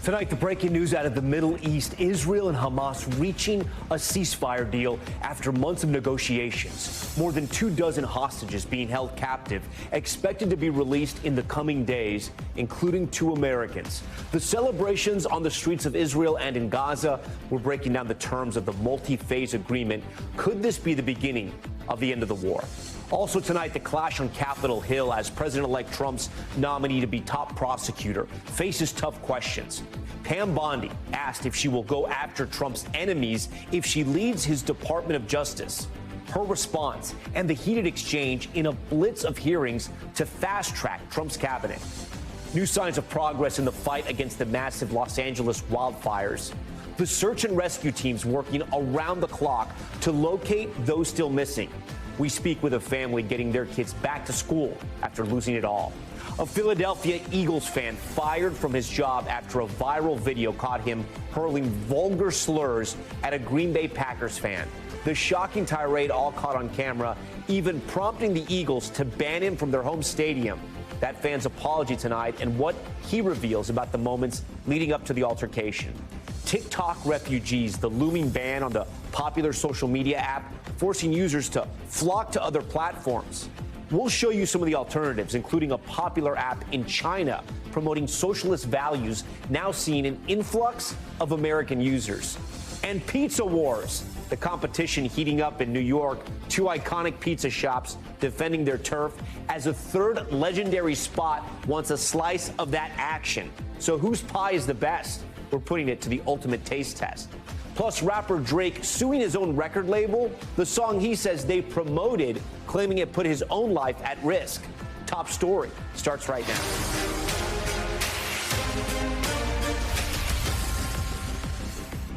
Tonight, the breaking news out of the Middle East: Israel and Hamas reaching a ceasefire deal after months of negotiations. More than 24 hostages being held captive, expected to be released in the coming days, including 2 Americans. The celebrations on the streets of Israel and in Gaza. We're breaking down the terms of the multi-phase agreement. Could this be the beginning of the end of the war? Also tonight, the clash on Capitol Hill as President-elect Trump's nominee to be top prosecutor faces tough questions. Pam Bondi asked if she will go after Trump's enemies if she leads his Department of Justice. Her response and the heated exchange in a blitz of hearings to fast-track Trump's cabinet. New signs of progress in the fight against the massive Los Angeles wildfires. The search and rescue teams working around the clock to locate those still missing. We speak with a family getting their kids back to school after losing it all. A Philadelphia Eagles fan fired from his job after a viral video caught him hurling vulgar slurs at a Green Bay Packers fan. The shocking tirade all caught on camera, even prompting the Eagles to ban him from their home stadium. That fan's apology tonight and what he reveals about the moments leading up to the altercation. TikTok refugees, the looming ban on the popular social media app, forcing users to flock to other platforms. We'll show you some of the alternatives, including a popular app in China promoting socialist values, now seeing an influx of American users. And pizza wars, the competition heating up in New York, 2 iconic pizza shops defending their turf as a third legendary spot wants a slice of that action. So whose pie is the best? We're putting it to the ultimate taste test. Plus, rapper Drake suing his own record label, the song he says they promoted, claiming it put his own life at risk. Top story starts right now.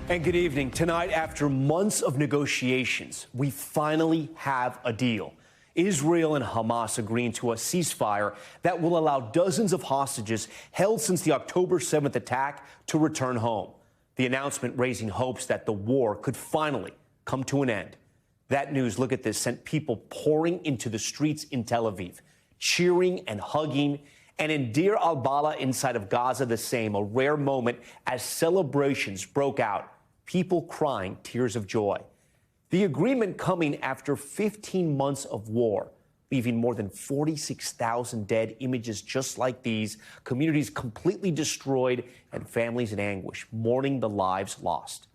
And good evening. Tonight, after months of negotiations, we finally have a deal. Israel and Hamas agreeing to a ceasefire that will allow dozens of hostages held since the October 7th attack to return home. The announcement raising hopes that the war could finally come to an end. That news, look at this, sent people pouring into the streets in Tel Aviv, cheering and hugging. And in Deir al-Balah inside of Gaza, the same, a rare moment as celebrations broke out, people crying tears of joy. The agreement coming after 15 months of war, leaving more than 46,000 dead, images just like these, communities completely destroyed, and families in anguish, mourning the lives lost.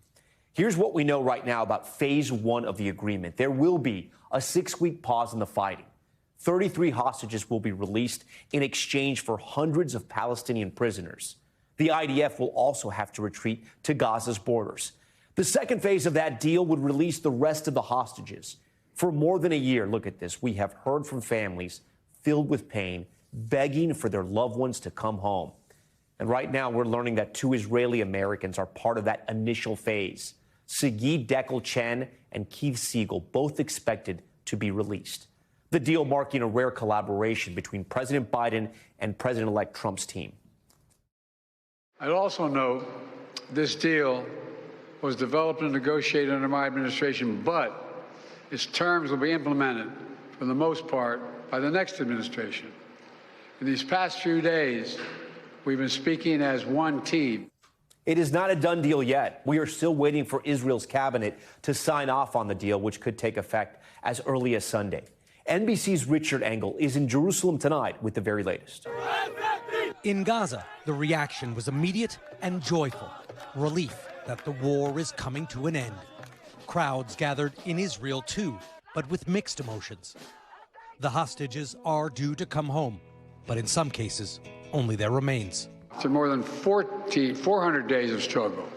Here's what we know right now about phase 1 of the agreement. There will be a 6-week pause in the fighting. 33 hostages will be released in exchange for hundreds of Palestinian prisoners. The IDF will also have to retreat to Gaza's borders. The second phase of that deal would release the rest of the hostages. For more than a year, look at this, we have heard from families filled with pain, begging for their loved ones to come home. And right now, we're learning that 2 Israeli Americans are part of that initial phase. Sigid Dekel-Chen and Keith Siegel, both expected to be released. The deal marking a rare collaboration between President Biden and President-elect Trump's team. I'd also note this deal was developed and negotiated under my administration, but its terms will be implemented, for the most part, by the next administration. In these past few days, we've been speaking as one team. It is not a done deal yet. We are still waiting for Israel's cabinet to sign off on the deal, which could take effect as early as Sunday. NBC's Richard Engel is in Jerusalem tonight with the very latest. In Gaza, the reaction was immediate and joyful. Relief that the war is coming to an end. Crowds gathered in Israel too, but with mixed emotions. The hostages are due to come home, but in some cases, only their remains. After more than 400 days of struggle,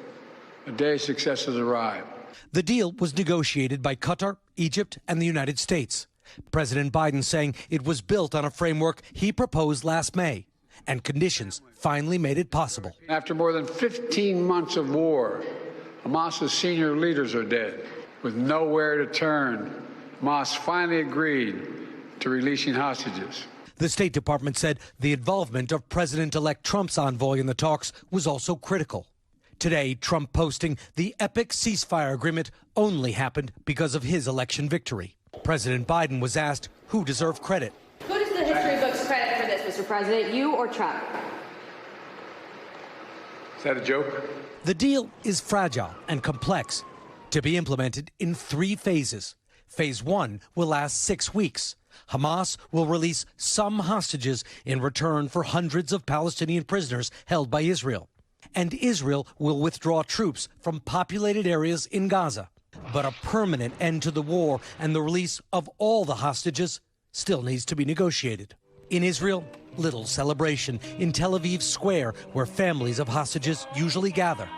a day of success has arrived. The deal was negotiated by Qatar, Egypt, and the United States. President Biden saying it was built on a framework he proposed last May, and conditions finally made it possible. After more than 15 months of war, Hamas's senior leaders are dead. With nowhere to turn, Hamas finally agreed to releasing hostages. The State Department said the involvement of President-elect Trump's envoy in the talks was also critical. Today, Trump posting the epic ceasefire agreement only happened because of his election victory. President Biden was asked who deserved credit. Who does the history books credit for this, Mr. President, you or Trump? Is that a joke? The deal is fragile and complex, to be implemented in 3 phases. Phase 1 will last 6 weeks. Hamas will release some hostages in return for hundreds of Palestinian prisoners held by Israel. And Israel will withdraw troops from populated areas in Gaza. But a permanent end to the war and the release of all the hostages still needs to be negotiated. In Israel, little celebration in Tel Aviv Square, where families of hostages usually gather.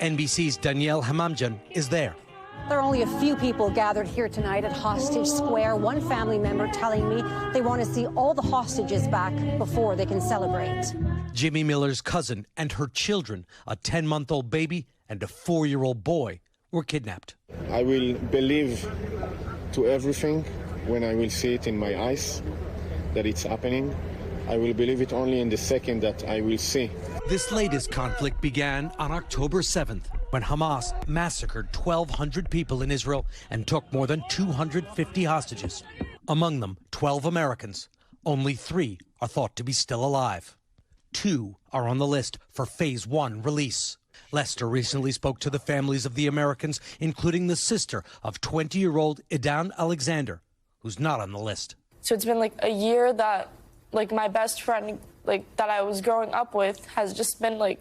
NBC's Danielle Hamamjan is there. There are only a few people gathered here tonight at Hostage Square. One family member telling me they want to see all the hostages back before they can celebrate. Jimmy Miller's cousin and her children, a 10-month-old baby and a 4-year-old boy, were kidnapped. I will believe to everything when I will see it in my eyes that it's happening. I will believe it only in the second that I will see. This latest conflict began on October 7th, when Hamas massacred 1,200 people in Israel and took more than 250 hostages. Among them, 12 Americans. Only 3 are thought to be still alive. 2 are on the list for Phase 1 release. Lester recently spoke to the families of the Americans, including the sister of 20-year-old Idan Alexander, who's not on the list. So it's been like a year that my best friend that I was growing up with has just been like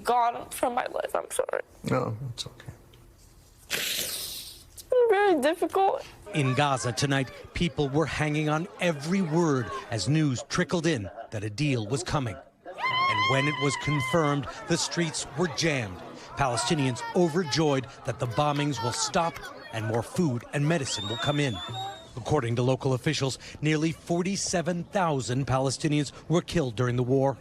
gone from my life. I'm sorry. No, it's okay. It's been very difficult. In Gaza tonight, people were hanging on every word as news trickled in that a deal was coming. And when it was confirmed, the streets were jammed. Palestinians overjoyed that the bombings will stop and more food and medicine will come in. According to local officials, nearly 47,000 Palestinians were killed during the war.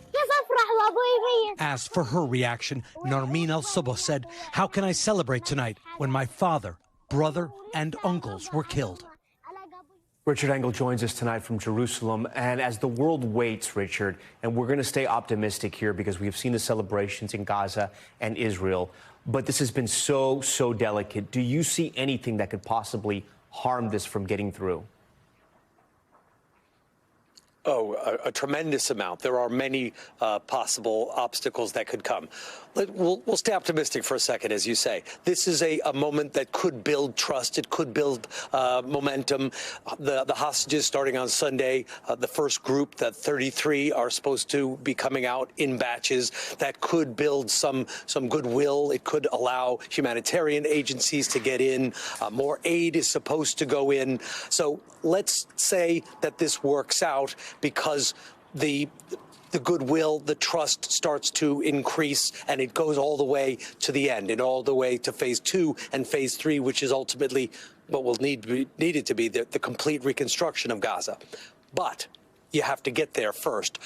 As for her reaction, Narmin al-Subuh said, "How can I celebrate tonight when my father, brother, and uncles were killed?" Richard Engel joins us tonight from Jerusalem. And as the world waits, Richard, and we're going to stay optimistic here because we've seen the celebrations in Gaza and Israel, but this has been so delicate. Do you see anything that could possibly harm this from getting through? Oh, a tremendous amount. There are many possible obstacles that could come. We'll stay optimistic for a second, as you say. This is a moment that could build trust. It could build momentum. The hostages starting on Sunday, the first group, that 33, are supposed to be coming out in batches. That could build some goodwill. It could allow humanitarian agencies to get in. More aid is supposed to go in. So let's say that this works out, because the goodwill, the trust starts to increase, and it goes all the way to the end and all the way to Phase 2 and Phase 3, which is ultimately what will needed to be the complete reconstruction of Gaza. But you have to get there first.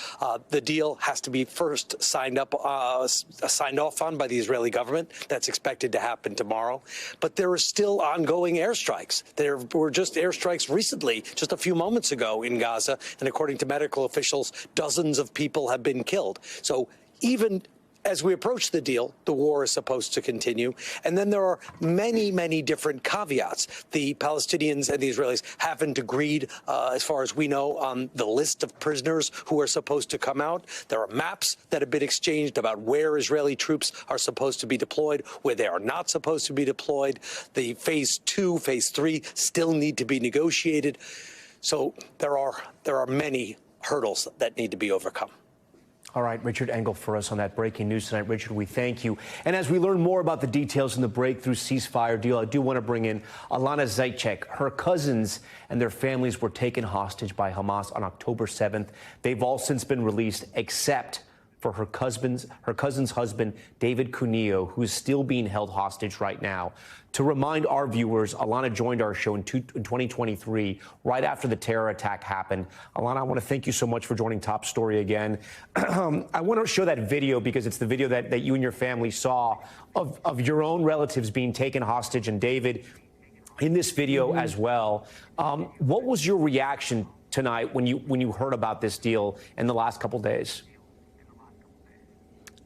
The deal has to be first signed off on by the Israeli government. That's expected to happen tomorrow. But there are still ongoing airstrikes. There were just airstrikes recently, just a few moments ago in Gaza. And according to medical officials, dozens of people have been killed. So even as we approach the deal, the war is supposed to continue. And then there are many different caveats. The Palestinians and the Israelis haven't agreed, as far as we know, on the list of prisoners who are supposed to come out. There are maps that have been exchanged about where Israeli troops are supposed to be deployed, where they are not supposed to be deployed. The Phase 2, Phase 3 still need to be negotiated. So there are many hurdles that need to be overcome. All right, Richard Engel for us on that breaking news tonight. Richard, we thank you. And as we learn more about the details in the breakthrough ceasefire deal, I do want to bring in Alana Zaitchik. Her cousins and their families were taken hostage by Hamas on October 7th. They've all since been released, except for her cousin's husband, David Cunillo, who is still being held hostage right now. To remind our viewers, Alana joined our show in 2023, right after the terror attack happened. Alana, I want to thank you so much for joining Top Story again. I want to show that video because it's the video that you and your family saw of your own relatives being taken hostage, and David in this video as well. What was your reaction tonight when you heard about this deal in the last couple days?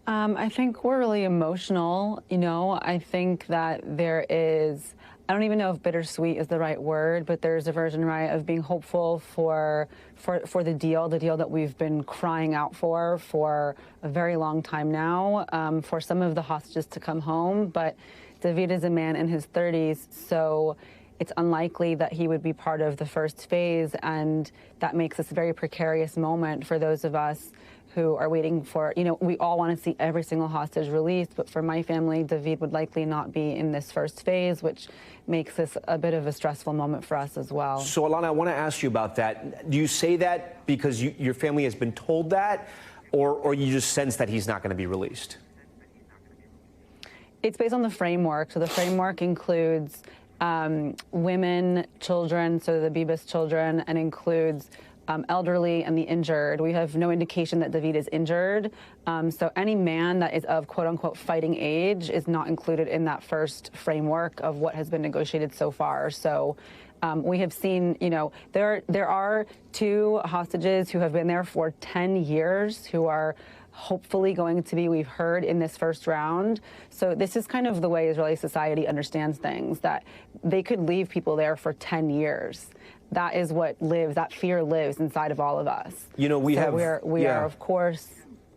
I think we're really emotional. I think that there is I don't even know if bittersweet is the right word, but there's a version, right, of being hopeful for the deal that we've been crying out for a very long time now, for some of the hostages to come home. But David is a man in his 30s, so it's unlikely that he would be part of the first phase, and that makes this a very precarious moment for those of us who are waiting for, we all want to see every single hostage released, but for my family, David would likely not be in this first phase, which makes this a bit of a stressful moment for us as well. So, Alana, I want to ask you about that. Do you say that because your family has been told that, or you just sense that he's not going to be released? It's based on the framework. So the framework includes women, children, so the Bibas children, and includes elderly and the injured. We have no indication that David is injured. So any man that is of quote unquote fighting age is not included in that first framework of what has been negotiated so far. So we have seen, there are 2 hostages who have been there for 10 years who are hopefully going to be, we've heard, in this first round. So this is kind of the way Israeli society understands things, that they could leave people there for 10 years. That is what lives, that fear lives inside of all of us. We are, of course,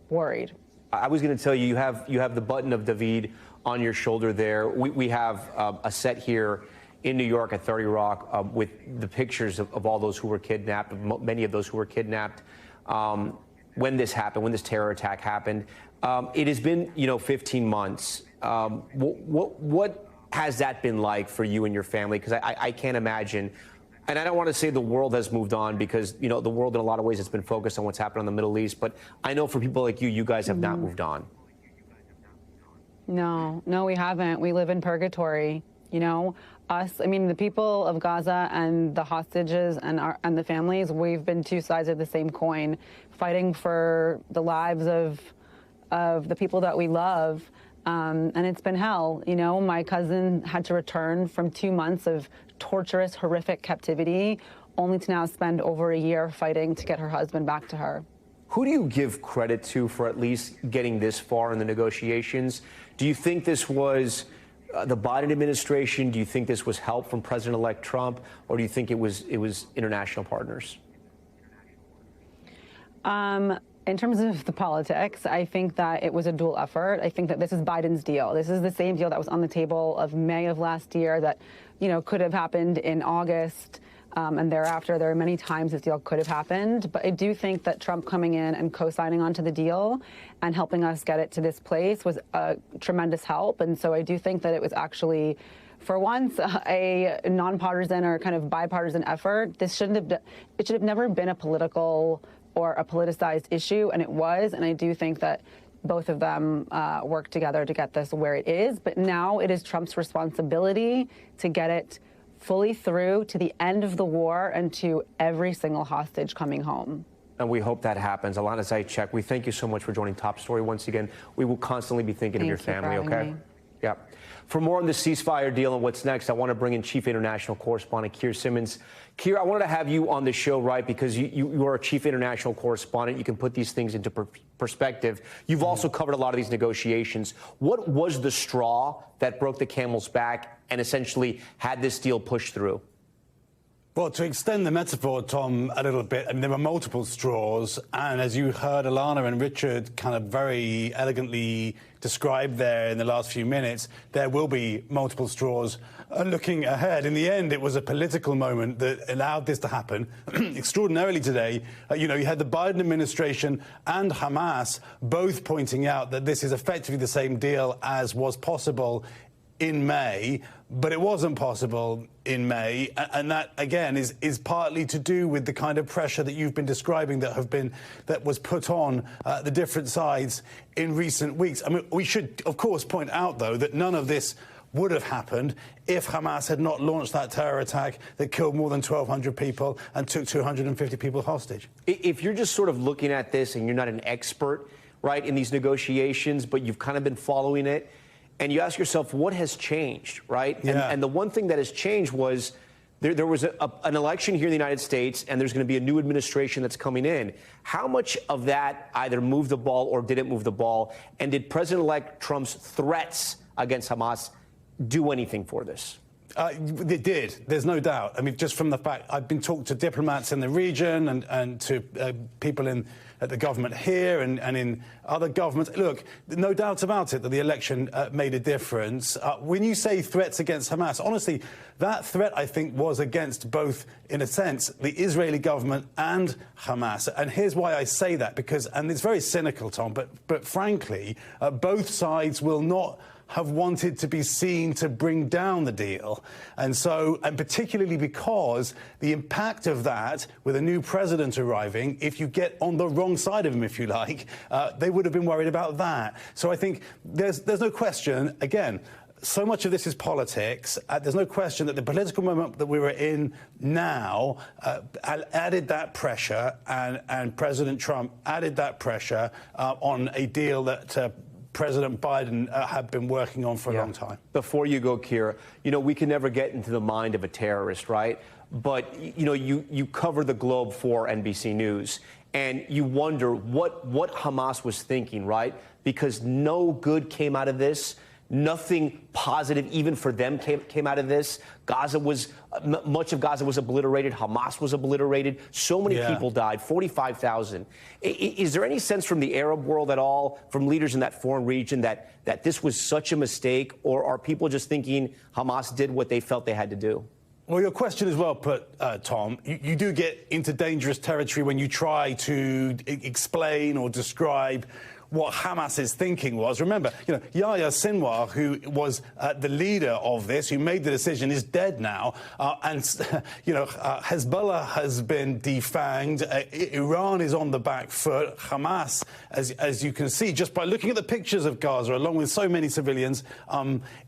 worried. I was going to tell you, you have the button of David on your shoulder there. We have a set here in New York at 30 Rock with the pictures of all those who were kidnapped, many of those who were kidnapped. When this happened, when this terror attack happened, it has been, 15 months. What has that been like for you and your family? Because I can't imagine, and I don't want to say the world has moved on, because, the world in a lot of ways has been focused on what's happened in the Middle East. But I know for people like you guys have not moved on. No, we haven't. We live in purgatory. The people of Gaza and the hostages and the families, we've been 2 sides of the same coin, fighting for the lives of the people that we love. And it's been hell. My cousin had to return from 2 months of torturous, horrific captivity, only to now spend over a year fighting to get her husband back to her. Who do you give credit to for at least getting this far in the negotiations? Do you think this was the Biden administration? Do you think this was help from President-elect Trump, or do you think it was international partners? In terms of the politics, I think that it was a dual effort. I think that this is Biden's deal. This is the same deal that was on the table of May of last year that, could have happened in August. And thereafter, there are many times this deal could have happened. But I do think that Trump coming in and co-signing onto the deal and helping us get it to this place was a tremendous help. And so I do think that it was actually, for once, a nonpartisan or kind of bipartisan effort. It should have never been a political or a politicized issue, and it was. And I do think that both of them worked together to get this where it is. But now it is Trump's responsibility to get it fully through to the end of the war and to every single hostage coming home. And we hope that happens. Alana Zaitchik, we thank you so much for joining Top Story once again. We will constantly be thinking of your family, okay? Yeah. For more on the ceasefire deal and what's next, I want to bring in Chief International Correspondent Keir Simmons. Keir, I wanted to have you on the show, right, because you are a Chief International Correspondent. You can put these things into perspective. You've also covered a lot of these negotiations. What was the straw that broke the camel's back and essentially had this deal pushed through? Well, to extend the metaphor, Tom, a little bit, there were multiple straws, and as you heard Alana and Richard kind of very elegantly described there in the last few minutes, there will be multiple straws looking ahead. In the end, it was a political moment that allowed this to happen. Extraordinarily today, you had the Biden administration and Hamas both pointing out that this is effectively the same deal as was possible in May, but it wasn't possible in May, and that again is partly to do with the kind of pressure that you've been describing that was put on the different sides in recent weeks. I mean, we should of course point out though that none of this would have happened if Hamas had not launched that terror attack that killed more than 1,200 people and took 250 people hostage. If you're just sort of looking at this and you're not an expert, right, in these negotiations, but you've kind of been following it, and you ask yourself, what has changed, right? Yeah. And the one thing that has changed was there was an election here in the United States, and there's going to be a new administration that's coming in. How much of that either moved the ball or didn't move the ball? And did President-elect Trump's threats against Hamas do anything for this? It did. There's no doubt. I mean, just from the fact I've been talking to diplomats in the region and to people at the government here and in other governments. Look, no doubt about it that the election made a difference. When you say threats against Hamas, honestly, that threat, I think, was against both, in a sense, the Israeli government and Hamas. And here's why I say that, because, and it's very cynical, Tom, but frankly, both sides will not have wanted to be seen to bring down the deal. And so, and particularly because the impact of that, with a new president arriving, if you get on the wrong side of him, if you like, they would have been worried about that. So I think there's no question, again, so much of this is politics. There's no question that the political moment that we were in now added that pressure, and President Trump added that pressure on a deal that President Biden had been working on for a long time. Before you go, Kira, you know, we can never get into the mind of a terrorist, right? But, you know, you cover the globe for NBC News, and you wonder what Hamas was thinking, right? Because no good came out of this. Nothing positive, even for them, came out of this. Much of Gaza was obliterated. Hamas was obliterated. So many people died, 45,000. Is there any sense from the Arab world at all, from leaders in that foreign region, that this was such a mistake? Or are people just thinking Hamas did what they felt they had to do? Well, your question is well put, Tom. You do get into dangerous territory when you try to explain or describe what Hamas's thinking was. Remember, you know, Yahya Sinwar, who was the leader of this, who made the decision, is dead now. And, you know, Hezbollah has been defanged. Iran is on the back foot. Hamas, as you can see, just by looking at the pictures of Gaza, along with so many civilians,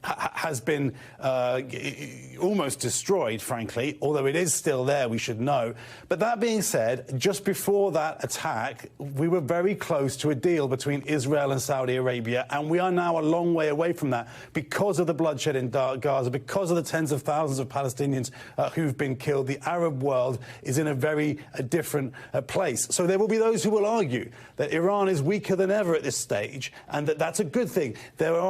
has been almost destroyed, frankly, although it is still there, we should know. But that being said, just before that attack, we were very close to a deal between Israel and Saudi Arabia, and we are now a long way away from that because of the bloodshed in Gaza, because of the tens of thousands of Palestinians who've been killed. The Arab world is in a very different place. So there will be those who will argue that Iran is weaker than ever at this stage, and that that's a good thing. There will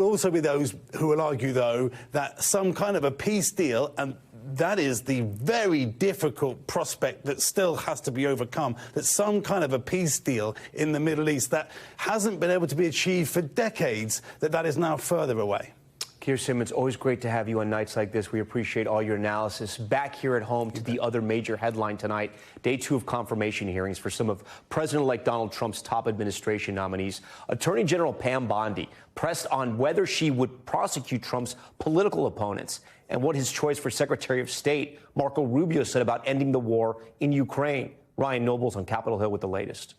also be those who will argue, though, that some kind of a peace deal, and that is the very difficult prospect that still has to be overcome, that some kind of a peace deal in the Middle East that hasn't been able to be achieved for decades, that is now further away. Keir Simmons, always great to have you on nights like this. We appreciate all your analysis. Back here at home to the other major headline tonight, day 2 of confirmation hearings for some of President-elect Donald Trump's top administration nominees. Attorney General Pam Bondi pressed on whether she would prosecute Trump's political opponents and what his choice for Secretary of State, Marco Rubio, said about ending the war in Ukraine. Ryan Nobles on Capitol Hill with the latest.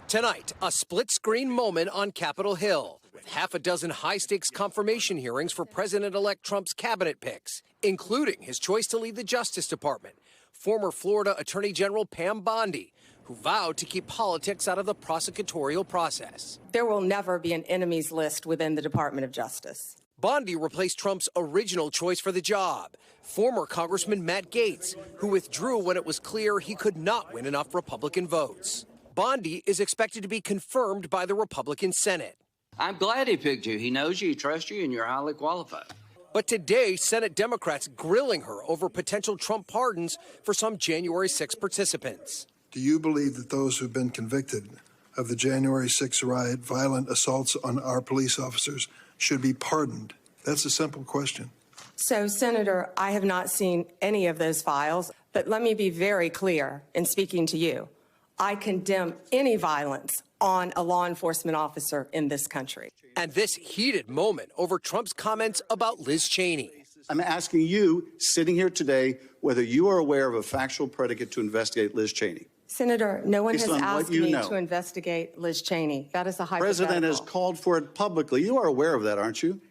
Tonight, a split-screen moment on Capitol Hill, with half a dozen high-stakes confirmation hearings for President-elect Trump's cabinet picks, including his choice to lead the Justice Department, former Florida Attorney General Pam Bondi, who vowed to keep politics out of the prosecutorial process. There will never be an enemies list within the Department of Justice. Bondi replaced Trump's original choice for the job, former Congressman Matt Gaetz, who withdrew when it was clear he could not win enough Republican votes. Bondi is expected to be confirmed by the Republican Senate. I'm glad he picked you. He knows you, he trusts you, and you're highly qualified. But today, Senate Democrats grilling her over potential Trump pardons for some January 6 participants. Do you believe that those who've been convicted of the January 6 riot, violent assaults on our police officers, should be pardoned? That's a simple question. So, Senator, I have not seen any of those files, but let me be very clear in speaking to you. I condemn any violence on a law enforcement officer in this country. And this heated moment over Trump's comments about Liz Cheney. I'm asking you, sitting here today, whether you are aware of a factual predicate to investigate Liz Cheney. Senator, no one has asked me to investigate Liz Cheney. That is a hypothetical. The president has called for it publicly. You are aware of that, aren't you?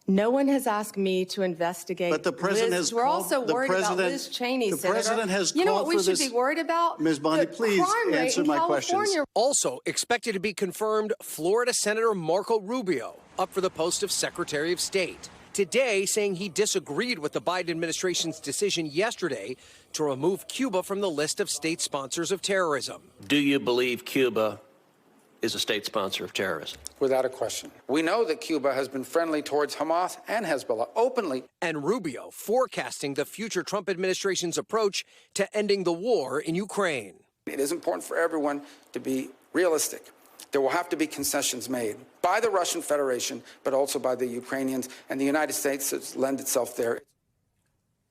No one has asked me to investigate. But the president Liz. has We're called, also worried about Liz Cheney, Senator. The president has You know called what we for should this. be worried about? Ms. Bondi, please answer my questions. Also expected to be confirmed, Florida Senator Marco Rubio, up for the post of Secretary of State. Today, saying he disagreed with the Biden administration's decision yesterday to remove Cuba from the list of state sponsors of terrorism. Do you believe Cuba is a state sponsor of terrorism. Without a question. We know that Cuba has been friendly towards Hamas and Hezbollah openly. And Rubio forecasting the future Trump administration's approach to ending the war in Ukraine. It is important for everyone to be realistic. There will have to be concessions made by the Russian Federation, but also by the Ukrainians, and the United States has lent itself there.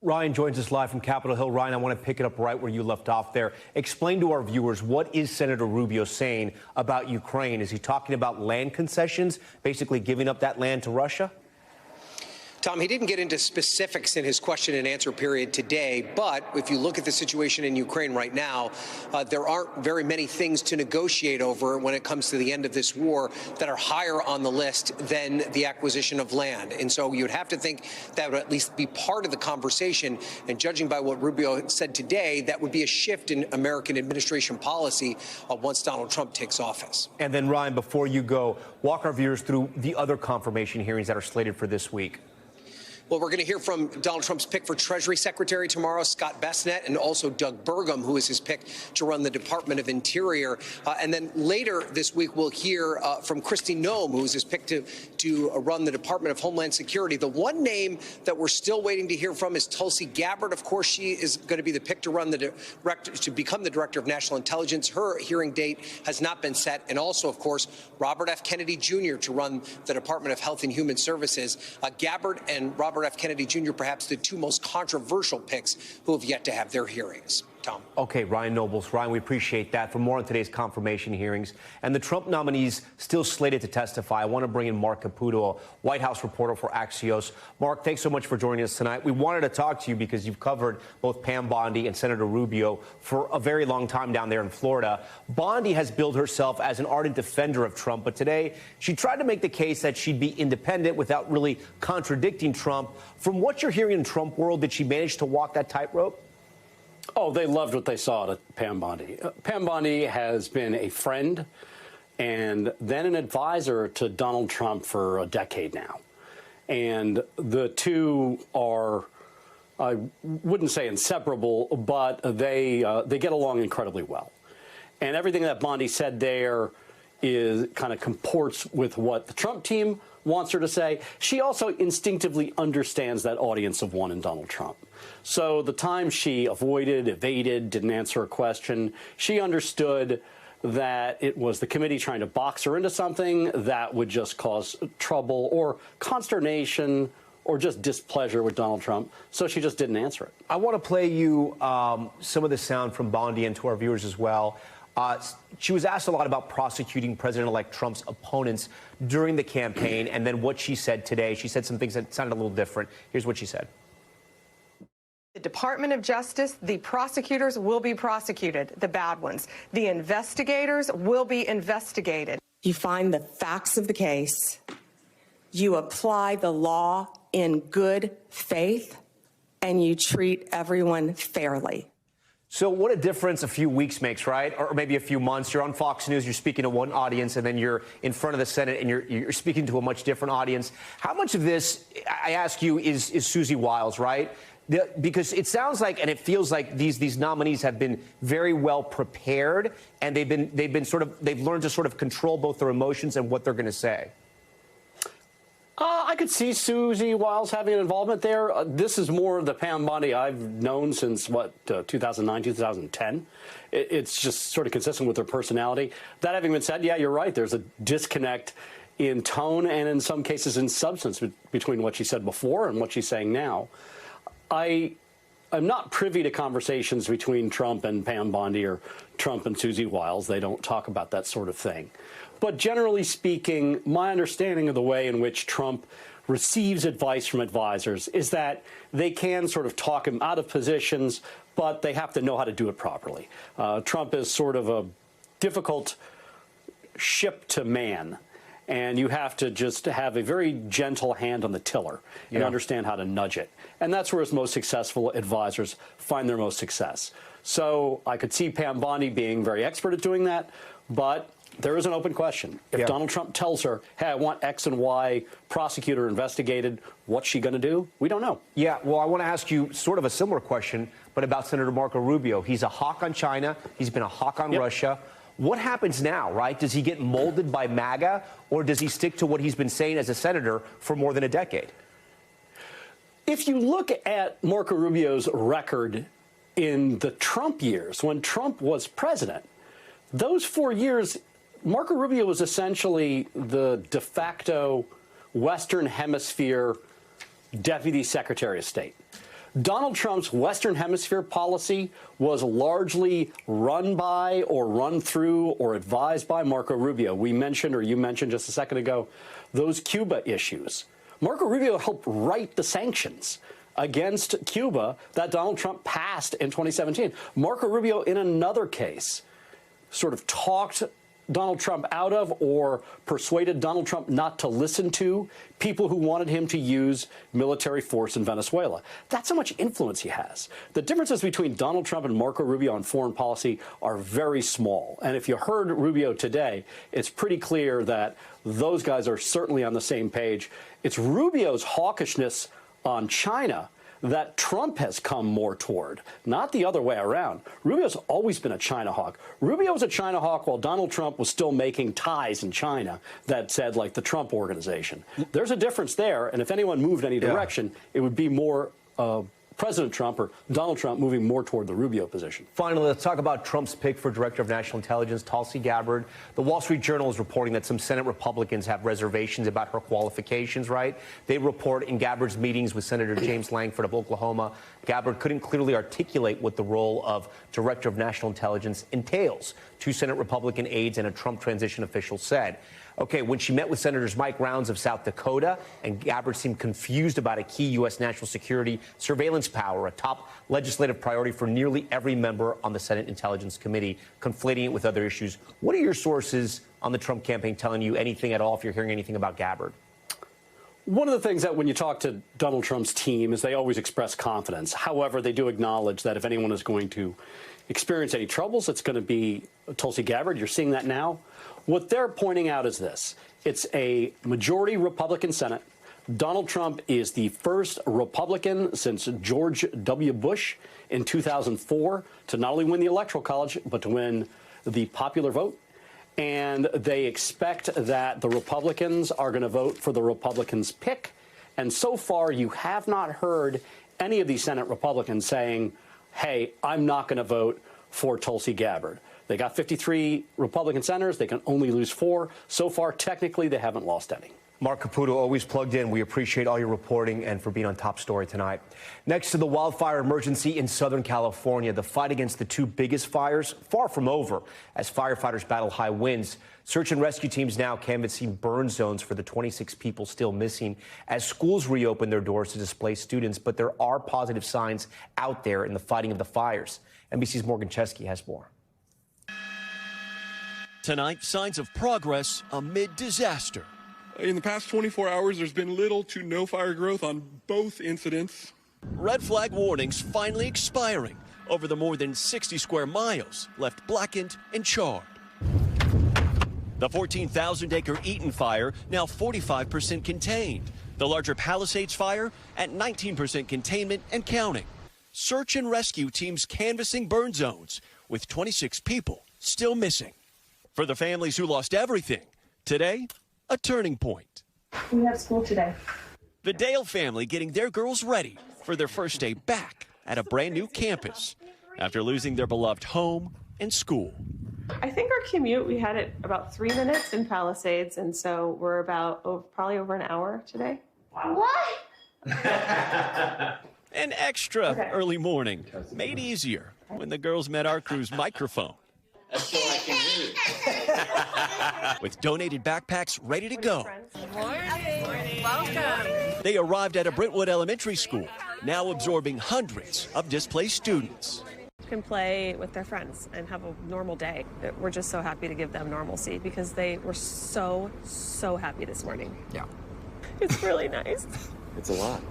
Ryan joins us live from Capitol Hill. Ryan, I want to pick it up right where you left off there. Explain to our viewers, what is Senator Rubio saying about Ukraine? Is he talking about land concessions, basically giving up that land to Russia? Tom, he didn't get into specifics in his question and answer period today, but if you look at the situation in Ukraine right now, there aren't very many things to negotiate over when it comes to the end of this war that are higher on the list than the acquisition of land. And so you'd have to think that would at least be part of the conversation. And judging by what Rubio said today, that would be a shift in American administration policy once Donald Trump takes office. And then, Ryan, before you go, walk our viewers through the other confirmation hearings that are slated for this week. Well, we're going to hear from Donald Trump's pick for Treasury Secretary tomorrow, Scott Bessent, and also Doug Burgum, who is his pick to run the Department of Interior. And then later this week, we'll hear from Kristi Noem, who is his pick to run the Department of Homeland Security. The one name that we're still waiting to hear from is Tulsi Gabbard. Of course, she is going to be the pick to run to become the Director of National Intelligence. Her hearing date has not been set. And also, of course, Robert F. Kennedy Jr. to run the Department of Health and Human Services. Gabbard and Robert F. Kennedy Jr., perhaps the two most controversial picks who have yet to have their hearings. Tom. Okay, Ryan Nobles. Ryan, we appreciate that. For more on today's confirmation hearings and the Trump nominees still slated to testify, I want to bring in Mark Caputo, a White House reporter for Axios. Mark, thanks so much for joining us tonight. We wanted to talk to you because you've covered both Pam Bondi and Senator Rubio for a very long time down there in Florida. Bondi has billed herself as an ardent defender of Trump, but today she tried to make the case that she'd be independent without really contradicting Trump. From what you're hearing in Trump world, did she manage to walk that tightrope? Oh, they loved what they saw at Pam Bondi. Pam Bondi has been a friend and then an advisor to Donald Trump for a decade now. And the two are, I wouldn't say inseparable, but they get along incredibly well. And everything that Bondi said there is kind of comports with what the Trump team wants her to say. She also instinctively understands that audience of one in Donald Trump. So the time she avoided, evaded, didn't answer a question, she understood that it was the committee trying to box her into something that would just cause trouble or consternation or just displeasure with Donald Trump. So she just didn't answer it. I want to play you some of the sound from Bondi and to our viewers as well. She was asked a lot about prosecuting President-elect Trump's opponents during the campaign, and then what she said today. She said some things that sounded a little different. Here's what she said. The Department of Justice, the prosecutors will be prosecuted, the bad ones. The investigators will be investigated. You find the facts of the case, you apply the law in good faith, and you treat everyone fairly. So what a difference a few weeks makes, right? Or maybe a few months. You're on Fox News, you're speaking to one audience, and then you're in front of the Senate and you're speaking to a much different audience. How much of this, I ask you, is Susie Wiles, right? Because it sounds like, and it feels like these nominees have been very well prepared, and they've learned to sort of control both their emotions and what they're going to say. I could see Susie Wiles having an involvement there. This is more the Pam Bondi I've known since, 2009, 2010. It's just sort of consistent with her personality. That having been said, yeah, you're right. There's a disconnect in tone and in some cases in substance between what she said before and what she's saying now. I'm not privy to conversations between Trump and Pam Bondi or Trump and Susie Wiles. They don't talk about that sort of thing. But generally speaking, my understanding of the way in which Trump receives advice from advisors is that they can sort of talk him out of positions, but they have to know how to do it properly. Trump is sort of a difficult ship to man, and you have to just have a very gentle hand on the tiller and understand how to nudge it. And that's where his most successful advisors find their most success. So I could see Pam Bondi being very expert at doing that, but there is an open question. If Donald Trump tells her, hey, I want X and Y prosecutor investigated, what's she going to do? We don't know. Yeah, well, I want to ask you sort of a similar question, but about Senator Marco Rubio. He's a hawk on China. He's been a hawk on Russia. What happens now, right? Does he get molded by MAGA, or does he stick to what he's been saying as a senator for more than a decade? If you look at Marco Rubio's record in the Trump years, when Trump was president, those 4 years, Marco Rubio was essentially the de facto Western Hemisphere Deputy Secretary of State. Donald Trump's Western Hemisphere policy was largely run by or run through or advised by Marco Rubio. We mentioned, or you mentioned just a second ago, those Cuba issues. Marco Rubio helped write the sanctions against Cuba that Donald Trump passed in 2017. Marco Rubio, in another case, sort of talked Donald Trump out of or persuaded Donald Trump not to listen to people who wanted him to use military force in Venezuela. That's how much influence he has. The differences between Donald Trump and Marco Rubio on foreign policy are very small. And if you heard Rubio today, it's pretty clear that those guys are certainly on the same page. It's Rubio's hawkishness on China that Trump has come more toward, not the other way around. Rubio's always been a China hawk. Rubio was a China hawk while Donald Trump was still making ties in China that said, like, the Trump Organization. There's a difference there, and if anyone moved any direction, it would be more President Trump or Donald Trump moving more toward the Rubio position. Finally, let's talk about Trump's pick for Director of National Intelligence, Tulsi Gabbard. The Wall Street Journal is reporting that some Senate Republicans have reservations about her qualifications, right? They report in Gabbard's meetings with Senator James Langford of Oklahoma, Gabbard couldn't clearly articulate what the role of Director of National Intelligence entails. Two Senate Republican aides and a Trump transition official said. Okay, when she met with Senators Mike Rounds of South Dakota, and Gabbard seemed confused about a key U.S. national security surveillance power, a top legislative priority for nearly every member on the Senate Intelligence Committee, conflating it with other issues. What are your sources on the Trump campaign telling you anything at all, if you're hearing anything about Gabbard? One of the things that when you talk to Donald Trump's team is they always express confidence. However, they do acknowledge that if anyone is going to experience any troubles, it's going to be Tulsi Gabbard. You're seeing that now. What they're pointing out is this. It's a majority Republican Senate. Donald Trump is the first Republican since George W. Bush in 2004 to not only win the Electoral College, but to win the popular vote. And they expect that the Republicans are going to vote for the Republicans' pick. And so far, you have not heard any of these Senate Republicans saying, hey, I'm not going to vote for Tulsi Gabbard. They got 53 Republican senators. They can only lose 4. So far, technically, they haven't lost any. Mark Caputo, always plugged in. We appreciate all your reporting and for being on Top Story tonight. Next to the wildfire emergency in Southern California, the fight against the 2 biggest fires far from over as firefighters battle high winds. Search and rescue teams now canvassing burn zones for the 26 people still missing as schools reopen their doors to displaced students. But there are positive signs out there in the fighting of the fires. NBC's Morgan Chesky has more. Tonight, signs of progress amid disaster. In the past 24 hours, there's been little to no fire growth on both incidents. Red flag warnings finally expiring over the more than 60 square miles left blackened and charred. The 14,000-acre Eaton fire now 45% contained. The larger Palisades fire at 19% containment and counting. Search and rescue teams canvassing burn zones with 26 people still missing. For the families who lost everything, today, a turning point. We have school today. The Dale family getting their girls ready for their first day back at a brand new campus after losing their beloved home and school. I think our commute, we had it about 3 minutes in Palisades, and so we're about probably over an hour today. What? An extra early morning made easier when the girls met our crew's microphone. That's so I can hear it. With donated backpacks ready to go. Morning. Welcome. They arrived at a Brentwood Elementary School, now absorbing hundreds of displaced students. Can play with their friends and have a normal day. We're just so happy to give them normalcy because they were so happy this morning. Yeah. It's really nice. It's a lot.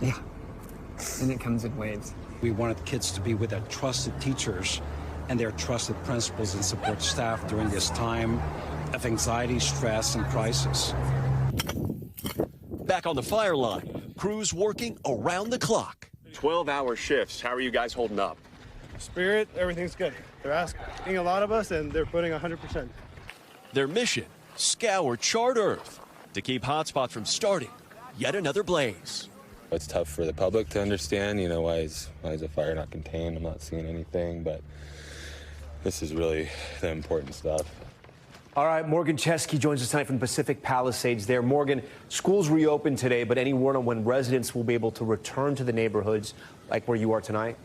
Yeah. And it comes in waves. We wanted kids to be with their trusted teachers and their trusted principals and support staff during this time of anxiety, stress, and crisis. Back on the fire line, crews working around the clock. 12-hour shifts. How are you guys holding up? Spirit, everything's good. They're asking a lot of us, and they're putting 100%. Their mission, scour charred Earth to keep hotspots from starting yet another blaze. It's tough for the public to understand, you know, why is a fire not contained? I'm not seeing anything, but this is really the important stuff. All right, Morgan Chesky joins us tonight from Pacific Palisades there. Morgan, schools reopened today, but any word on when residents will be able to return to the neighborhoods like where you are tonight?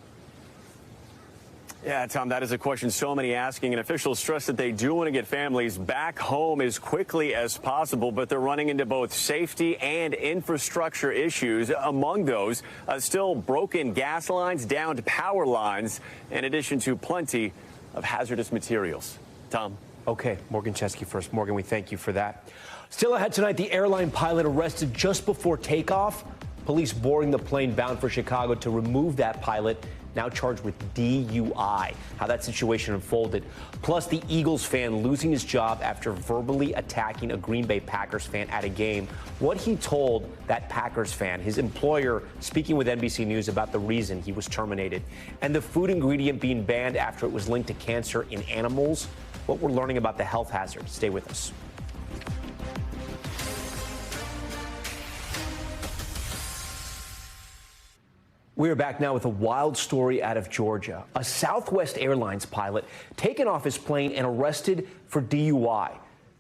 Yeah, Tom, that is a question so many asking, and officials stress that they do want to get families back home as quickly as possible, but they're running into both safety and infrastructure issues. Among those, still broken gas lines, downed power lines, in addition to plenty of hazardous materials. Tom? Okay, Morgan Chesky first. Morgan, we thank you for that. Still ahead tonight, the airline pilot arrested just before takeoff. Police boarding the plane bound for Chicago to remove that pilot, now charged with DUI. How that situation unfolded. Plus, the Eagles fan losing his job after verbally attacking a Green Bay Packers fan at a game. What he told that Packers fan, his employer speaking with NBC News about the reason he was terminated. And the food ingredient being banned after it was linked to cancer in animals. What we're learning about the health hazard. Stay with us. We are back now with a wild story out of Georgia. A Southwest Airlines pilot taken off his plane and arrested for DUI.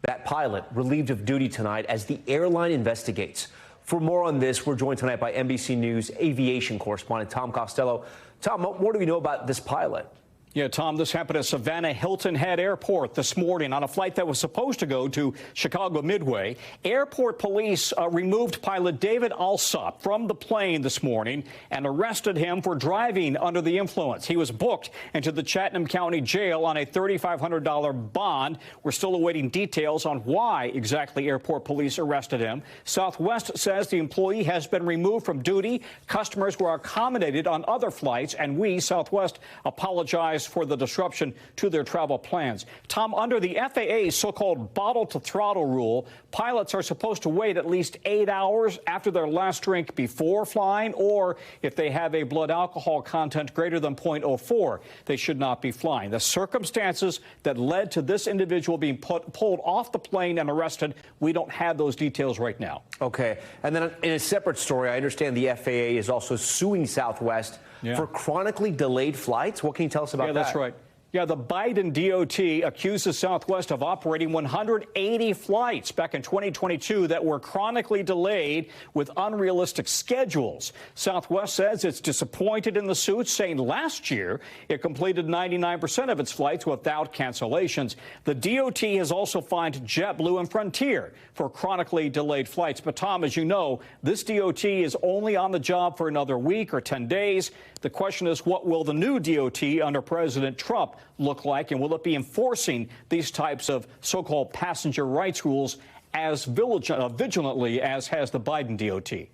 That pilot relieved of duty tonight as the airline investigates. For more on this, we're joined tonight by NBC News aviation correspondent Tom Costello. Tom, what more do we know about this pilot? Yeah, Tom, this happened at Savannah Hilton Head Airport this morning on a flight that was supposed to go to Chicago Midway. Airport police removed pilot David Alsop from the plane this morning and arrested him for driving under the influence. He was booked into the Chatham County Jail on a $3,500 bond. We're still awaiting details on why exactly airport police arrested him. Southwest says the employee has been removed from duty. Customers were accommodated on other flights, and we, Southwest, apologize for the disruption to their travel plans. Tom, under the FAA's so-called bottle-to-throttle rule, pilots are supposed to wait at least 8 hours after their last drink before flying, or if they have a blood alcohol content greater than 0.04, they should not be flying. The circumstances that led to this individual being pulled off the plane and arrested, we don't have those details right now. Okay. And then in a separate story, I understand the FAA is also suing Southwest for chronically delayed flights. What can you tell us about that? Yeah, that's right. Yeah, the Biden DOT accuses Southwest of operating 180 flights back in 2022 that were chronically delayed with unrealistic schedules. Southwest says it's disappointed in the suit, saying last year it completed 99% of its flights without cancellations. The DOT has also fined JetBlue and Frontier for chronically delayed flights. But, Tom, as you know, this DOT is only on the job for another week or 10 days. The question is, what will the new DOT under President Trump look like, and will it be enforcing these types of so-called passenger rights rules as vigilantly as has the Biden DOT?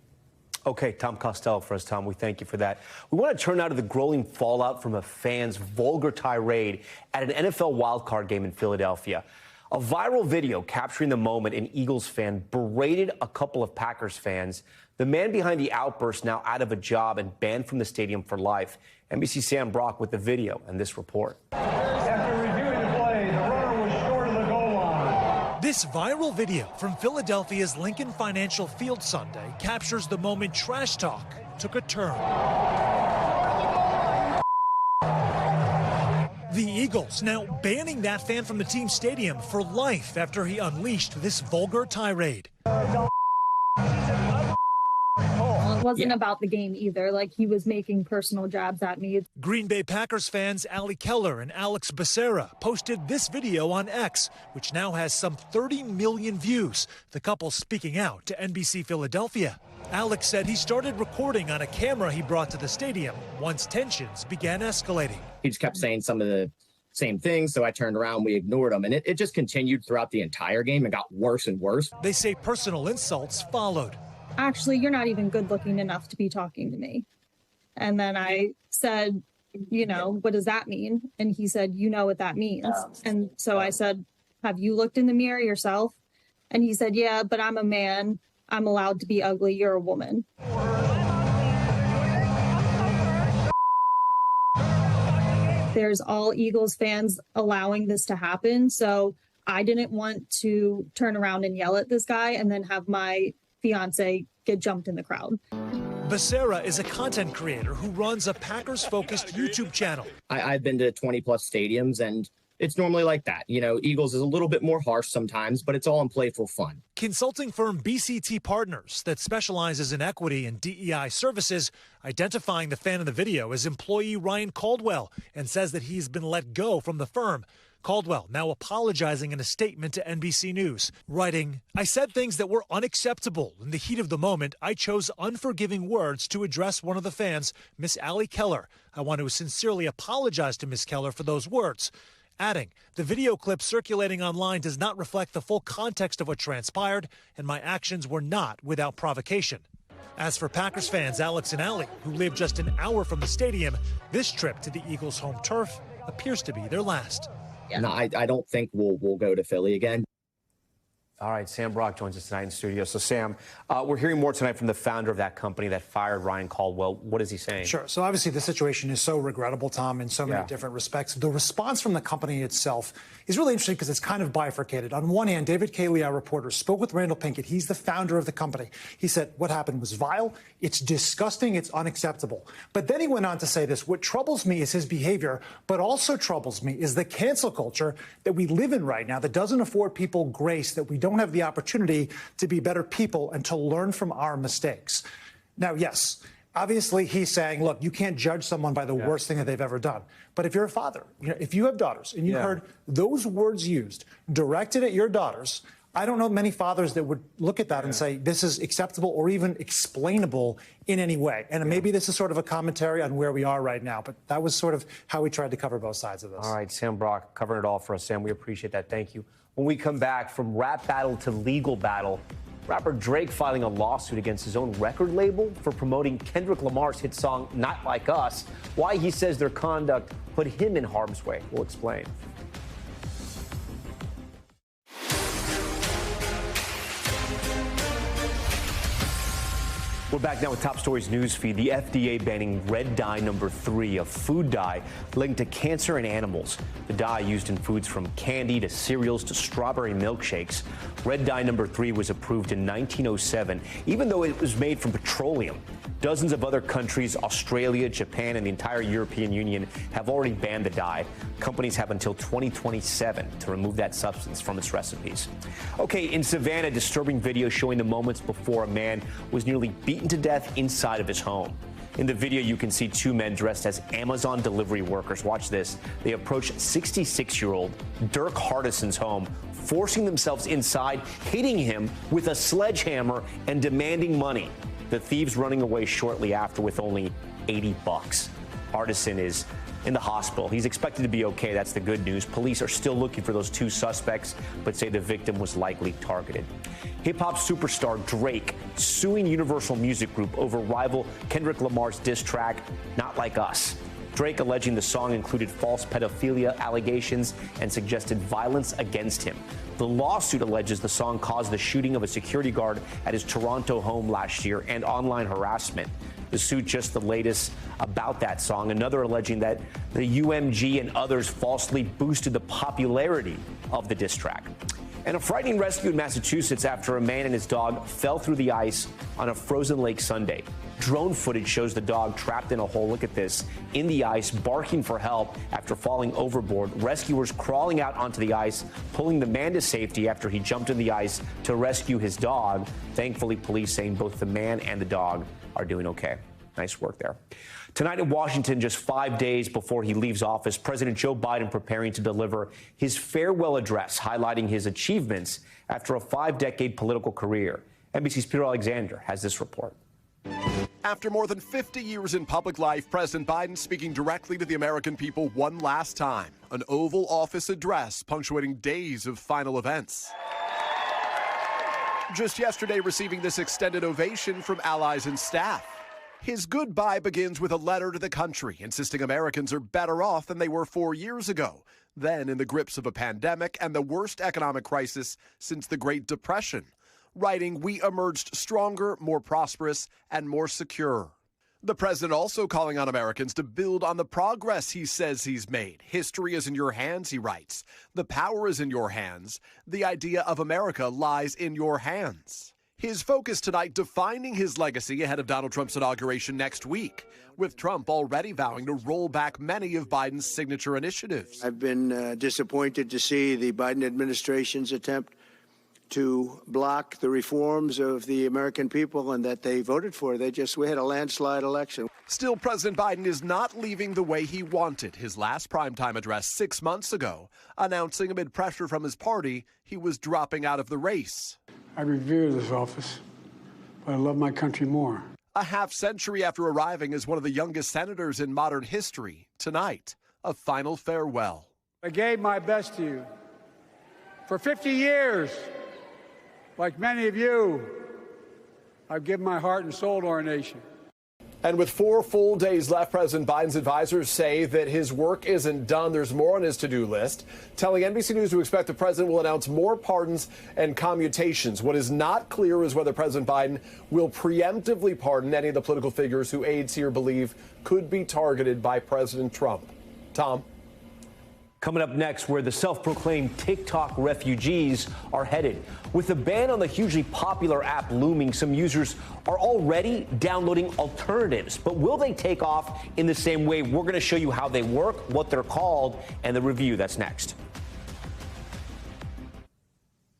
Okay, Tom Costello for us, Tom. We thank you for that. We want to turn now to the growing fallout from a fan's vulgar tirade at an NFL wildcard game in Philadelphia. A viral video capturing the moment an Eagles fan berated a couple of Packers fans. The man behind the outburst now out of a job and banned from the stadium for life. NBC Sam Brock with the video and this report. After reviewing the play, the runner was short of the goal line. This viral video from Philadelphia's Lincoln Financial Field Sunday captures the moment trash talk took a turn. The Eagles now banning that fan from the team stadium for life after he unleashed this vulgar tirade. It wasn't about the game either. Like, he was making personal jabs at me. Green Bay Packers fans Ali Keller and Alex Becerra posted this video on X, which now has some 30 million views. The couple speaking out to NBC Philadelphia. Alex said he started recording on a camera he brought to the stadium once tensions began escalating. He just kept saying some of the same things, so I turned around, we ignored him, and it just continued throughout the entire game and got worse and worse. They say personal insults followed. Actually, you're not even good looking enough to be talking to me. And then I said, you know, what does that mean? And he said, you know what that means. And so I said, have you looked in the mirror yourself? And he said, yeah, but I'm a man. I'm allowed to be ugly. You're a woman. there's all Eagles fans allowing this to happen. So I didn't want to turn around and yell at this guy and then have my fiance get jumped in the crowd. Becerra is a content creator who runs a Packers-focused YouTube channel. I've been to 20-plus stadiums, and it's normally like that. You know, Eagles is a little bit more harsh sometimes, but it's all in playful fun. Consulting firm BCT Partners that specializes in equity and DEI services identifying the fan in the video as employee Ryan Caldwell and says that he's been let go from the firm. Caldwell now apologizing in a statement to NBC News, writing, "I said things that were unacceptable. In the heat of the moment, I chose unforgiving words to address one of the fans, Miss Allie Keller. I want to sincerely apologize to Miss Keller for those words." Adding, "The video clip circulating online does not reflect the full context of what transpired, and my actions were not without provocation." As for Packers fans Alex and Allie, who live just an hour from the stadium, this trip to the Eagles' home turf appears to be their last. Yeah. No, I don't think we'll go to Philly again. All right, Sam Brock joins us tonight in studio. So, Sam, we're hearing more tonight from the founder of that company that fired Ryan Caldwell. What is he saying? Sure. So, obviously, the situation is so regrettable, Tom, in so many different respects. The response from the company itself is really interesting because it's kind of bifurcated. On one hand, David Cayley, our reporter, spoke with Randall Pinkett. He's the founder of the company. He said what happened was vile, it's disgusting, it's unacceptable. But then he went on to say this: what troubles me is his behavior, but also troubles me is the cancel culture that we live in right now that doesn't afford people grace, that we don't have the opportunity to be better people and to learn from our mistakes. Now, yes, obviously he's saying, look, you can't judge someone by the worst thing that they've ever done. But if you're a father, you know, if you have daughters and you heard those words used directed at your daughters, I don't know many fathers that would look at that and say this is acceptable or even explainable in any way. And maybe this is sort of a commentary on where we are right now. But that was sort of how we tried to cover both sides of this. All right, Sam Brock, covering it all for us, Sam. We appreciate that. Thank you. When we come back, from rap battle to legal battle, rapper Drake filing a lawsuit against his own record label for promoting Kendrick Lamar's hit song Not Like Us. Why he says their conduct put him in harm's way. We'll explain. We're back now with Top Stories news feed. The FDA banning red dye number 3, a food dye linked to cancer in animals. The dye used in foods from candy to cereals to strawberry milkshakes. Red dye number 3 was approved in 1907, even though it was made from petroleum. Dozens of other countries, Australia, Japan, and the entire European Union have already banned the dye. Companies have until 2027 to remove that substance from its recipes. Okay, in Savannah, disturbing video showing the moments before a man was nearly beaten to death inside of his home. In the video, you can see 2 men dressed as Amazon delivery workers. Watch this. They approach 66-year-old Dirk Hardison's home, forcing themselves inside, hitting him with a sledgehammer and demanding money. The thieves running away shortly after with only $80. Hardison is in the hospital. He's expected to be okay. That's the good news. Police are still looking for those 2 suspects, but say the victim was likely targeted. Hip-hop superstar Drake suing Universal Music Group over rival Kendrick Lamar's diss track, Not Like Us. Drake alleging the song included false pedophilia allegations and suggested violence against him. The lawsuit alleges the song caused the shooting of a security guard at his Toronto home last year and online harassment. The suit just the latest about that song, another alleging that the UMG and others falsely boosted the popularity of the diss track. And a frightening rescue in Massachusetts after a man and his dog fell through the ice on a frozen lake Sunday. Drone footage shows the dog trapped in a hole, look at this, in the ice, barking for help after falling overboard. Rescuers crawling out onto the ice, pulling the man to safety after he jumped in the ice to rescue his dog. Thankfully, police saying both the man and the dog are doing okay. Nice work there. Tonight in Washington, just 5 days before he leaves office, President Joe Biden preparing to deliver his farewell address, highlighting his achievements after a 5-decade political career. NBC's Peter Alexander has this report. After more than 50 years in public life, President Biden speaking directly to the American people one last time. An Oval Office address punctuating days of final events. Just yesterday, receiving this extended ovation from allies and staff. His goodbye begins with a letter to the country, insisting Americans are better off than they were 4 years ago, then in the grips of a pandemic and the worst economic crisis since the Great Depression. Writing, "We emerged stronger, more prosperous, and more secure." The president also calling on Americans to build on the progress he says he's made. History is in your hands, he writes. The power is in your hands. The idea of America lies in your hands. His focus tonight defining his legacy ahead of Donald Trump's inauguration next week, with Trump already vowing to roll back many of Biden's signature initiatives. I've been disappointed to see the Biden administration's attempt to block the reforms of the American people and that they voted for. We had a landslide election. Still, President Biden is not leaving the way he wanted. His last primetime address 6 months ago, announcing amid pressure from his party, he was dropping out of the race. I revere this office, but I love my country more. A half century after arriving as one of the youngest senators in modern history, tonight, a final farewell. I gave my best to you. For 50 years, like many of you, I've given my heart and soul to our nation. And with 4 full days left, President Biden's advisors say that his work isn't done. There's more on his to-do list, telling NBC News to expect the president will announce more pardons and commutations. What is not clear is whether President Biden will preemptively pardon any of the political figures who aides here believe could be targeted by President Trump. Tom? Coming up next, where the self-proclaimed TikTok refugees are headed. With the ban on the hugely popular app looming, some users are already downloading alternatives. But will they take off in the same way? We're going to show you how they work, what they're called, and the review. That's next.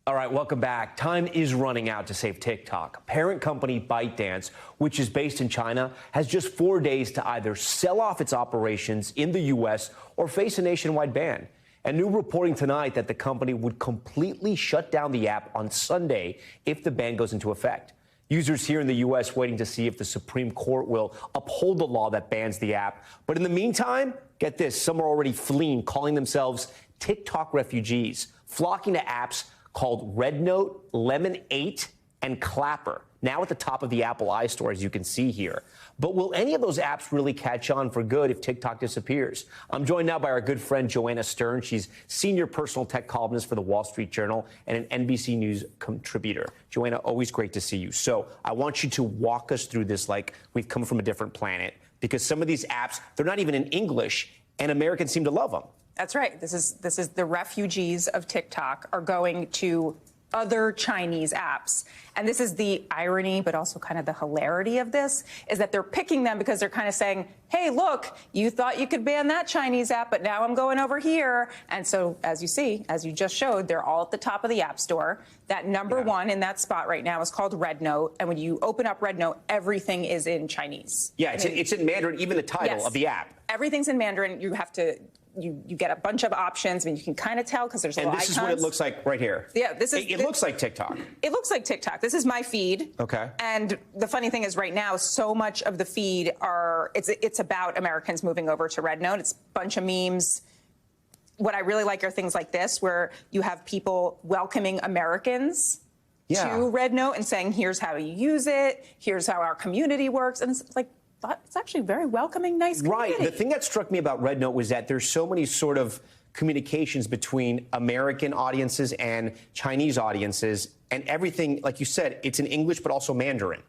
All right, welcome back. Time is running out to save TikTok. Parent company ByteDance, which is based in China, has just 4 days to either sell off its operations in the U.S. or face a nationwide ban. And new reporting tonight that the company would completely shut down the app on Sunday if the ban goes into effect. Users here in the U.S. waiting to see if the Supreme Court will uphold the law that bans the app. But in the meantime, get this, some are already fleeing, calling themselves TikTok refugees, flocking to apps called Red Note, Lemon 8, and Clapper, now at the top of the Apple iStore, as you can see here. But will any of those apps really catch on for good if TikTok disappears? I'm joined now by our good friend Joanna Stern. She's senior personal tech columnist for the Wall Street Journal and an NBC News contributor. Joanna, always great to see you. So I want you to walk us through this like we've come from a different planet, because some of these apps, they're not even in English, and Americans seem to love them. That's right. This is the refugees of TikTok are going to other Chinese apps. And this is the irony, but also kind of the hilarity of this, is that they're picking them because they're kind of saying, hey, look, you thought you could ban that Chinese app, but now I'm going over here. And so, as you see, as you just showed, they're all at the top of the App Store. That number one in that spot right now is called Red Note. And when you open up Red Note, everything is in Chinese. Yeah, it's in Mandarin, even the title of the app. Everything's in Mandarin. You have to... You get a bunch of options. I mean, you can kind of tell because there's little icons. And this is what it looks like right here. Yeah, this is... It looks like TikTok. It looks like TikTok. This is my feed. Okay. And the funny thing is right now, so much of the feed it's about Americans moving over to Red Note. It's a bunch of memes. What I really like are things like this, where you have people welcoming Americans to Red Note and saying, here's how you use it. Here's how our community works. And it's like, it's actually very welcoming, nice community. Right. The thing that struck me about Red Note was that there's so many sort of communications between American audiences and Chinese audiences, and everything, like you said, it's in English, but also Mandarin.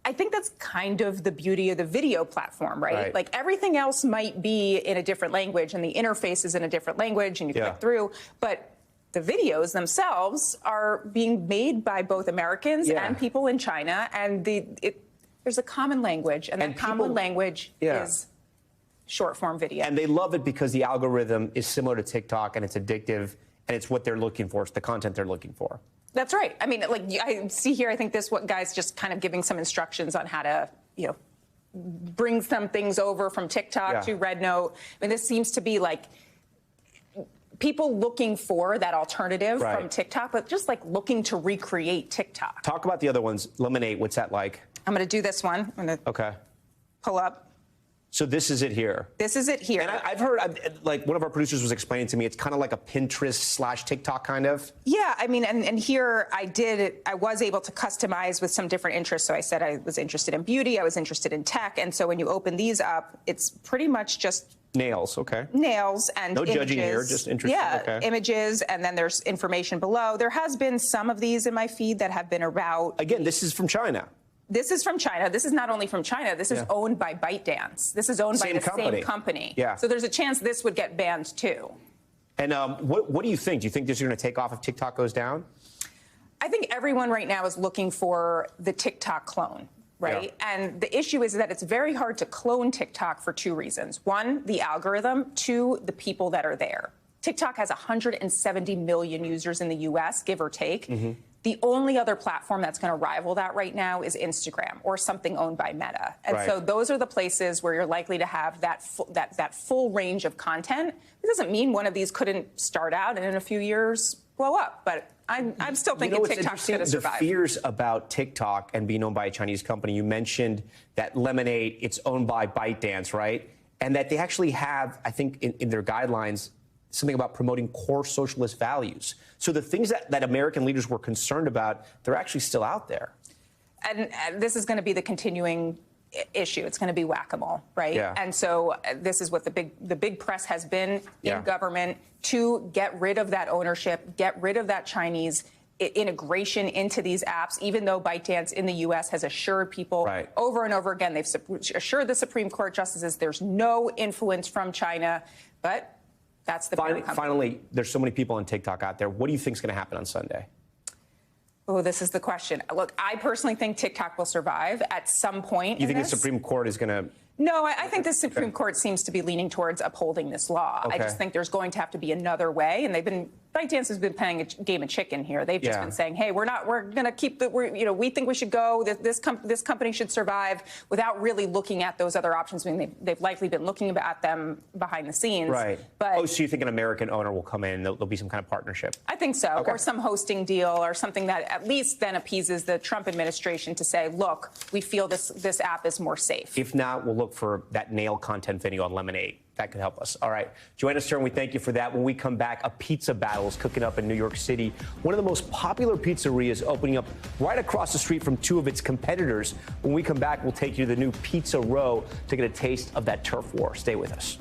I think that's kind of the beauty of the video platform, right? Like everything else might be in a different language, and the interface is in a different language, and you click through, but the videos themselves are being made by both Americans and people in China, and there's a common language, and that common language is short-form video. And they love it because the algorithm is similar to TikTok, and it's addictive, and it's what they're looking for. It's the content they're looking for. That's right. I mean, like I see here, I think this guy's just kind of giving some instructions on how to, bring some things over from TikTok to Red Note. I mean, this seems to be like people looking for that alternative from TikTok, but just like looking to recreate TikTok. Talk about the other ones. Lemonade, what's that like? I'm going to do this one. I'm going to pull up. So this is it here. This is it here. And I've heard, like one of our producers was explaining to me, it's kind of like a Pinterest / TikTok kind of. Yeah, I mean, and here I was able to customize with some different interests. So I said I was interested in beauty, I was interested in tech. And so when you open these up, it's pretty much just nails, okay. Nails and no images. Judging here, just interesting. Yeah, images, and then there's information below. There has been some of these in my feed that have been about... Again, this is from China. This is from China. This is not only from China. This is owned by ByteDance. This is owned by the same company. Yeah. So there's a chance this would get banned too. And what do you think? Do you think this is going to take off if TikTok goes down? I think everyone right now is looking for the TikTok clone, right? Yeah. And the issue is that it's very hard to clone TikTok for two reasons. One, the algorithm. Two, the people that are there. TikTok has 170 million users in the U.S., give or take. Mm-hmm. The only other platform that's going to rival that right now is Instagram or something owned by Meta. And so those are the places where you're likely to have that full range of content. It doesn't mean one of these couldn't start out and in a few years blow up, but I'm still thinking TikTok's going to survive. The fears about TikTok and being owned by a Chinese company, you mentioned that Lemonade, it's owned by ByteDance, right? And that they actually have, I think, in their guidelines, something about promoting core socialist values. So the things that American leaders were concerned about, they're actually still out there. And this is going to be the continuing issue. It's going to be whack-a-mole, right? Yeah. And so this is what the big press has been in government to get rid of that ownership, get rid of that Chinese integration into these apps, even though ByteDance in the U.S. has assured people over and over again, they've assured the Supreme Court justices there's no influence from China, but that's the finally, there's so many people on TikTok out there. What do you think is going to happen on Sunday? Oh, this is the question. Look, I personally think TikTok will survive at some point. You think the Supreme Court is going to? No, I think the Supreme Court seems to be leaning towards upholding this law. I just think there's going to have to be another way, and ByteDance has been playing a game of chicken here. They've just been saying, "Hey, we're going to keep we think we should go. This company should survive," without really looking at those other options. I mean, they've likely been looking at them behind the scenes. Right. But so you think an American owner will come in and there'll be some kind of partnership? I think so, or some hosting deal, or something that at least then appeases the Trump administration to say, "Look, we feel this app is more safe." If not, we'll look for that nail content video on Lemonade. That could help us. All right. Joanna Stern, we thank you for that. When we come back, a pizza battle is cooking up in New York City. One of the most popular pizzerias opening up right across the street from two of its competitors. When we come back, we'll take you to the new Pizza Row to get a taste of that turf war. Stay with us.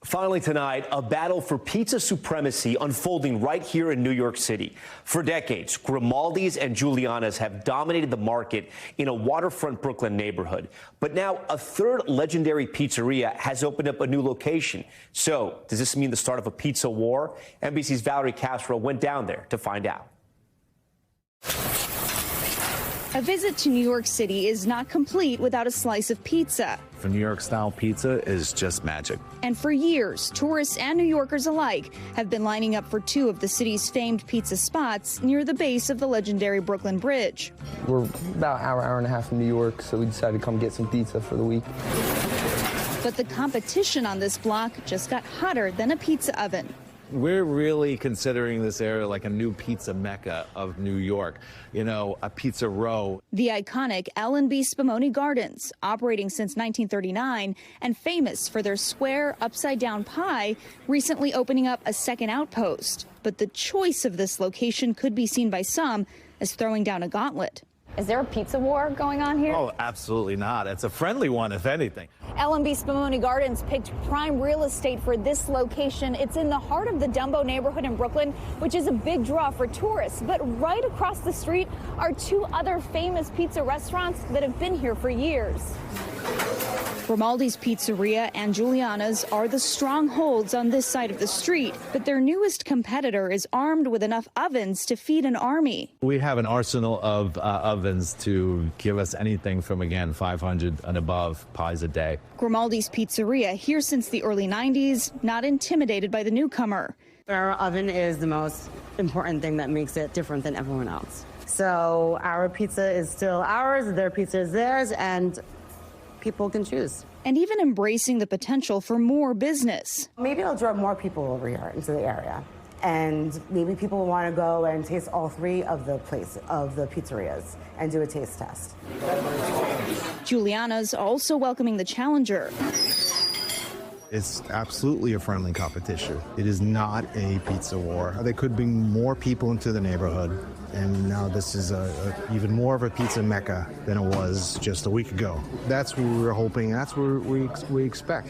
Finally tonight, a battle for pizza supremacy unfolding right here in New York City. For decades, Grimaldi's and Giuliana's have dominated the market in a waterfront Brooklyn neighborhood. But now a third legendary pizzeria has opened up a new location. So does this mean the start of a pizza war? NBC's Valerie Castro went down there to find out. A visit to New York City is not complete without a slice of pizza. For New York-style pizza is just magic. And for years, tourists and New Yorkers alike have been lining up for two of the city's famed pizza spots near the base of the legendary Brooklyn Bridge. We're about an hour and a half from New York, so we decided to come get some pizza for the week. But the competition on this block just got hotter than a pizza oven. We're really considering this area like a new pizza mecca of New York, a pizza row. The iconic L&B Spumoni Gardens, operating since 1939 and famous for their square upside-down pie, recently opening up a second outpost. But the choice of this location could be seen by some as throwing down a gauntlet. Is there a pizza war going on here? Oh, absolutely not. It's a friendly one, if anything. L&B Spumoni Gardens picked prime real estate for this location. It's in the heart of the Dumbo neighborhood in Brooklyn, which is a big draw for tourists. But right across the street are two other famous pizza restaurants that have been here for years. Grimaldi's Pizzeria and Giuliana's are the strongholds on this side of the street, but their newest competitor is armed with enough ovens to feed an army. We have an arsenal of ovens to give us anything from, again, 500 and above pies a day. Grimaldi's Pizzeria, here since the early 90s, not intimidated by the newcomer. Our oven is the most important thing that makes it different than everyone else. So our pizza is still ours, their pizza is theirs, and people can choose. And even embracing the potential for more business. Maybe it'll draw more people over here into the area. And maybe people will want to go and taste all three of the pizzerias and do a taste test. Giuliana's also welcoming the challenger. It's absolutely a friendly competition. It is not a pizza war. There could be more people into the neighborhood, and now this is even more of a pizza mecca than it was just a week ago. That's what we were hoping. That's what we expect.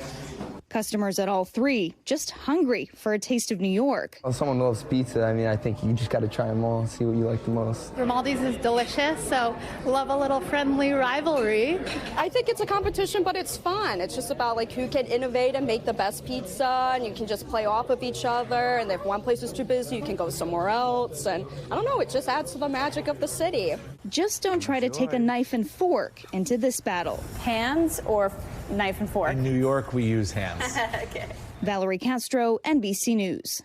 Customers at all three just hungry for a taste of New York. Well, someone loves pizza. I mean, I think you just got to try them all, see what you like the most. Grimaldi's is delicious, so love a little friendly rivalry. I think it's a competition, but it's fun. It's just about like who can innovate and make the best pizza, and you can just play off of each other. And if one place is too busy, you can go somewhere else. And I don't know, it just adds to the magic of the city. Just don't try to take a knife and fork into this battle. Hands or knife and fork? In New York, we use hands. Okay. Valerie Castro, NBC News.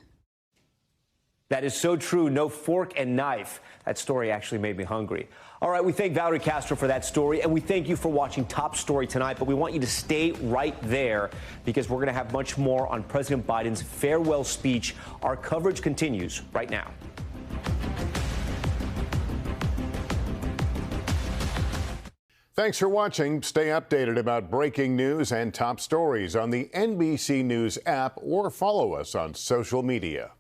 That is so true. No fork and knife. That story actually made me hungry. All right, we thank Valerie Castro for that story, and we thank you for watching Top Story tonight, but we want you to stay right there because we're going to have much more on President Biden's farewell speech. Our coverage continues right now. Thanks for watching. Stay updated about breaking news and top stories on the NBC News app or follow us on social media.